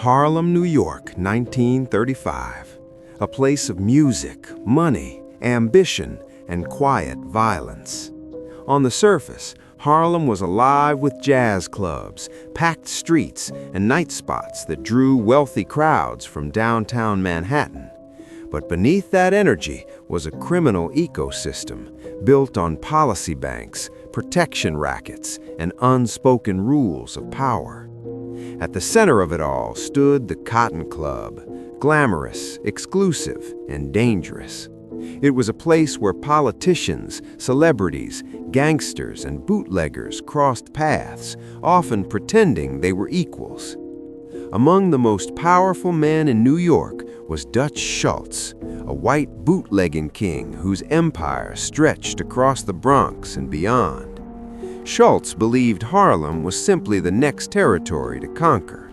Harlem, New York, 1935. A place of music, money, ambition, and quiet violence. On the surface, Harlem was alive with jazz clubs, packed streets, and night spots that drew wealthy crowds from downtown Manhattan. But beneath that energy was a criminal ecosystem built on policy banks, protection rackets, and unspoken rules of power. At the center of it all stood the Cotton Club, glamorous, exclusive, and dangerous. It was a place where politicians, celebrities, gangsters, and bootleggers crossed paths, often pretending they were equals. Among the most powerful men in New York was Dutch Schultz, a white bootlegging king whose empire stretched across the Bronx and beyond. Schultz believed Harlem was simply the next territory to conquer.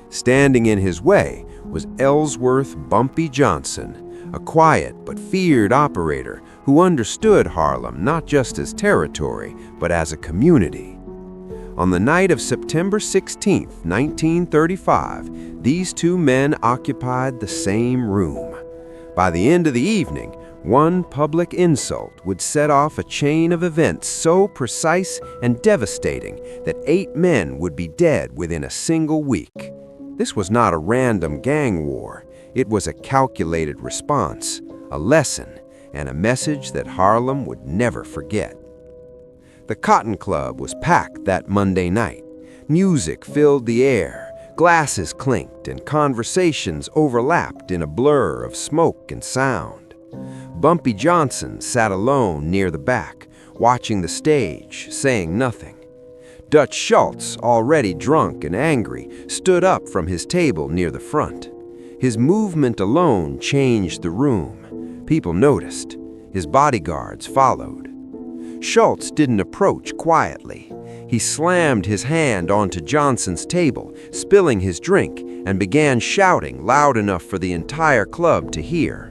Standing in his way was Ellsworth Bumpy Johnson, a quiet but feared operator who understood Harlem not just as territory, but as a community. On the night of September 16, 1935, these two men occupied the same room. By the end of the evening, one public insult would set off a chain of events so precise and devastating that 8 men would be dead within a single week. This was not a random gang war. It was a calculated response, a lesson, and a message that Harlem would never forget. The Cotton Club was packed that Monday night. Music filled the air, glasses clinked, and conversations overlapped in a blur of smoke and sound. Bumpy Johnson sat alone near the back, watching the stage, saying nothing. Dutch Schultz, already drunk and angry, stood up from his table near the front. His movement alone changed the room. People noticed. His bodyguards followed. Schultz didn't approach quietly. He slammed his hand onto Johnson's table, spilling his drink, and began shouting loud enough for the entire club to hear.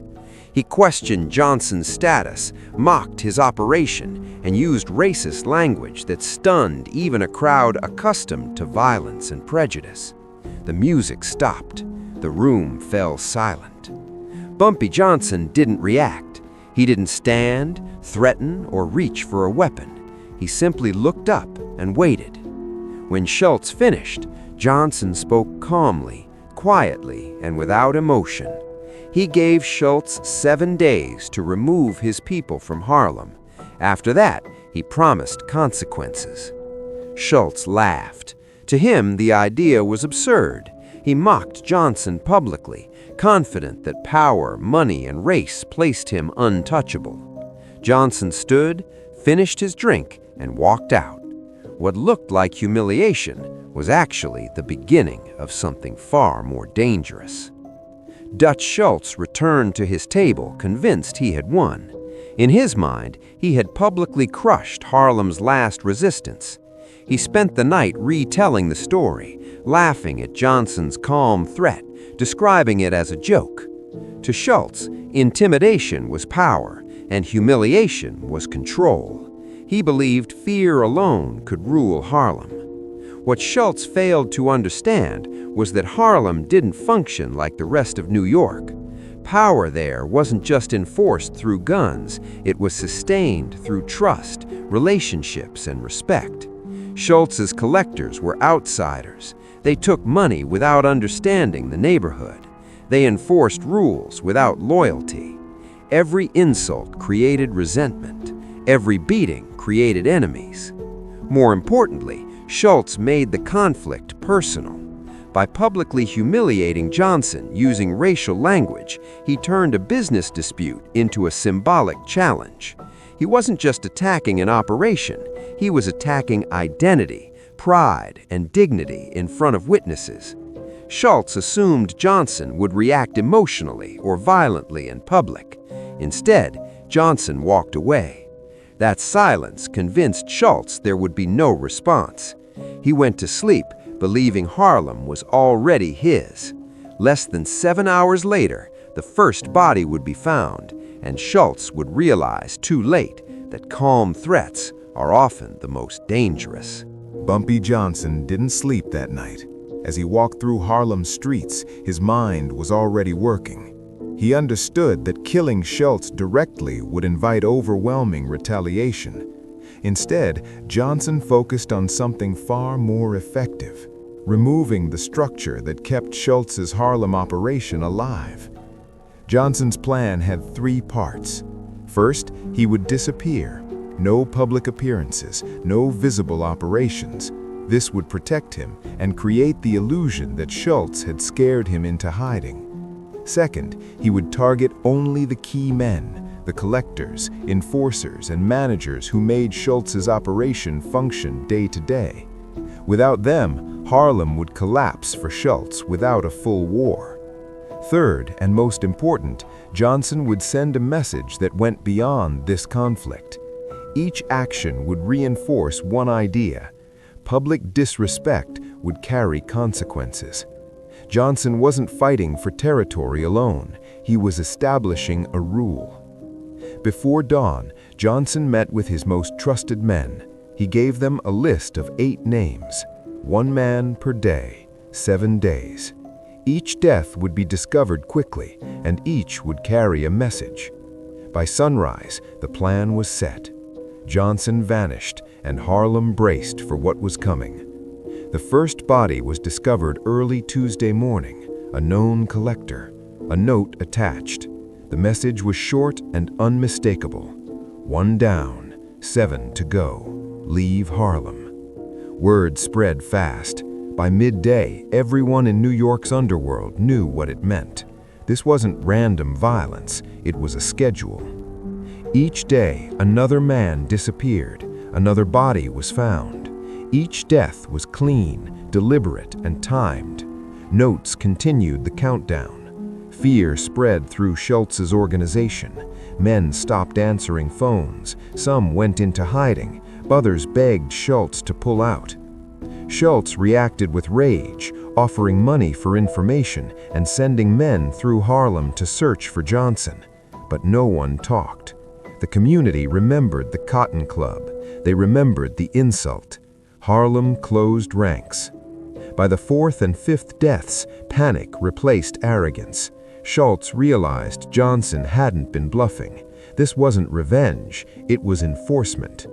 He questioned Johnson's status, mocked his operation, and used racist language that stunned even a crowd accustomed to violence and prejudice. The music stopped. The room fell silent. Bumpy Johnson didn't react. He didn't stand, threaten, or reach for a weapon. He simply looked up and waited. When Schultz finished, Johnson spoke calmly, quietly, and without emotion. He gave Schultz 7 days to remove his people from Harlem. After that, he promised consequences. Schultz laughed. To him, the idea was absurd. He mocked Johnson publicly, confident that power, money, and race placed him untouchable. Johnson stood, finished his drink, and walked out. What looked like humiliation was actually the beginning of something far more dangerous. Dutch Schultz returned to his table, convinced he had won. In his mind, he had publicly crushed Harlem's last resistance. He spent the night retelling the story, laughing at Johnson's calm threat, describing it as a joke. To Schultz, intimidation was power, and humiliation was control. He believed fear alone could rule Harlem. What Schultz failed to understand was that Harlem didn't function like the rest of New York. Power there wasn't just enforced through guns, it was sustained through trust, relationships, and respect. Schultz's collectors were outsiders. They took money without understanding the neighborhood. They enforced rules without loyalty. Every insult created resentment. Every beating created enemies. More importantly, Schultz made the conflict personal. By publicly humiliating Johnson using racial language, he turned a business dispute into a symbolic challenge. He wasn't just attacking an operation, he was attacking identity, pride, and dignity in front of witnesses. Schultz assumed Johnson would react emotionally or violently in public. Instead, Johnson walked away. That silence convinced Schultz there would be no response. He went to sleep, believing Harlem was already his. Less than 7 hours later, the first body would be found, and Schultz would realize too late that calm threats are often the most dangerous. Bumpy Johnson didn't sleep that night. As he walked through Harlem's streets, his mind was already working. He understood that killing Schultz directly would invite overwhelming retaliation. Instead, Johnson focused on something far more effective, removing the structure that kept Schultz's Harlem operation alive. Johnson's plan had 3 parts. First, he would disappear. No public appearances, no visible operations. This would protect him and create the illusion that Schultz had scared him into hiding. Second, he would target only the key men, the collectors, enforcers, and managers who made Schultz's operation function day to day. Without them, Harlem would collapse for Schultz without a full war. Third, and most important, Johnson would send a message that went beyond this conflict. Each action would reinforce one idea: public disrespect would carry consequences. Johnson wasn't fighting for territory alone, he was establishing a rule. Before dawn, Johnson met with his most trusted men. He gave them a list of 8 names, 1 man per day, 7 days. Each death would be discovered quickly, and each would carry a message. By sunrise, the plan was set. Johnson vanished, and Harlem braced for what was coming. The first body was discovered early Tuesday morning, a known collector, a note attached. The message was short and unmistakable. 1 down, 7 to go. Leave Harlem. Word spread fast. By midday, everyone in New York's underworld knew what it meant. This wasn't random violence, it was a schedule. Each day, another man disappeared, another body was found. Each death was clean, deliberate, and timed. Notes continued the countdown. Fear spread through Schultz's organization. Men stopped answering phones. Some went into hiding. Others begged Schultz to pull out. Schultz reacted with rage, offering money for information and sending men through Harlem to search for Johnson. But no one talked. The community remembered the Cotton Club. They remembered the insult. Harlem closed ranks. By the 4th and 5th deaths, panic replaced arrogance. Schultz realized Johnson hadn't been bluffing. This wasn't revenge, it was enforcement.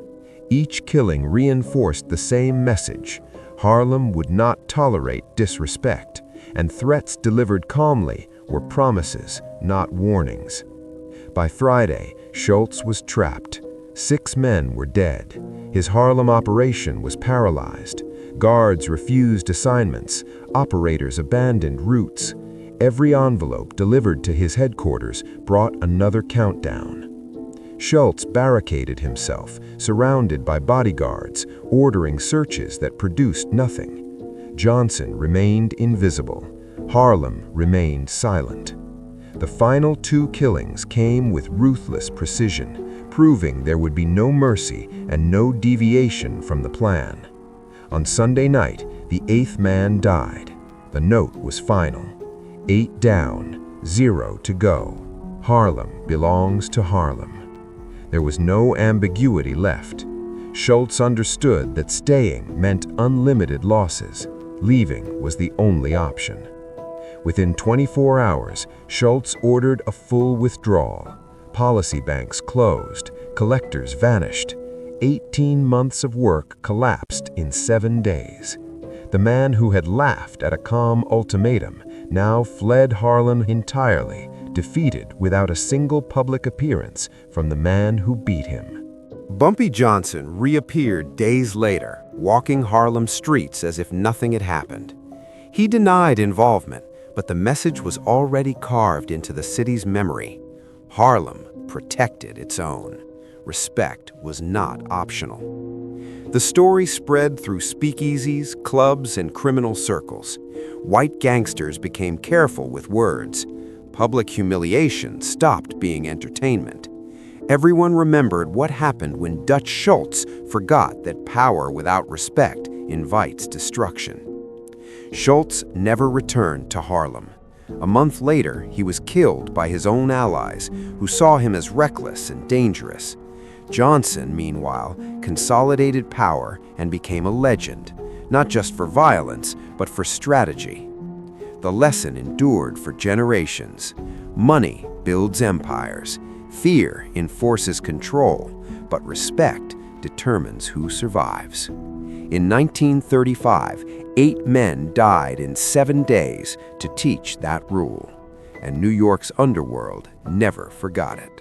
Each killing reinforced the same message. Harlem would not tolerate disrespect, and threats delivered calmly were promises, not warnings. By Friday, Schultz was trapped. 6 men were dead. His Harlem operation was paralyzed. Guards refused assignments. Operators abandoned routes. Every envelope delivered to his headquarters brought another countdown. Schultz barricaded himself, surrounded by bodyguards, ordering searches that produced nothing. Johnson remained invisible. Harlem remained silent. The final 2 killings came with ruthless precision, proving there would be no mercy and no deviation from the plan. On Sunday night, the 8th man died. The note was final. 8 down, 0 to go. Harlem belongs to Harlem. There was no ambiguity left. Schultz understood that staying meant unlimited losses. Leaving was the only option. Within 24 hours, Schultz ordered a full withdrawal. Policy banks closed, collectors vanished. 18 months of work collapsed in 7 days. The man who had laughed at a calm ultimatum now fled Harlem entirely, defeated without a single public appearance from the man who beat him. Bumpy Johnson reappeared days later, walking Harlem streets as if nothing had happened. He denied involvement, but the message was already carved into the city's memory. Harlem protected its own. Respect was not optional. The story spread through speakeasies, clubs, and criminal circles. White gangsters became careful with words. Public humiliation stopped being entertainment. Everyone remembered what happened when Dutch Schultz forgot that power without respect invites destruction. Schultz never returned to Harlem. A month later, he was killed by his own allies, who saw him as reckless and dangerous. Johnson, meanwhile, consolidated power and became a legend. not just for violence, but for strategy. The lesson endured for generations. Money builds empires, fear enforces control, but respect determines who survives. In 1935, 8 men died in 7 days to teach that rule, and New York's underworld never forgot it.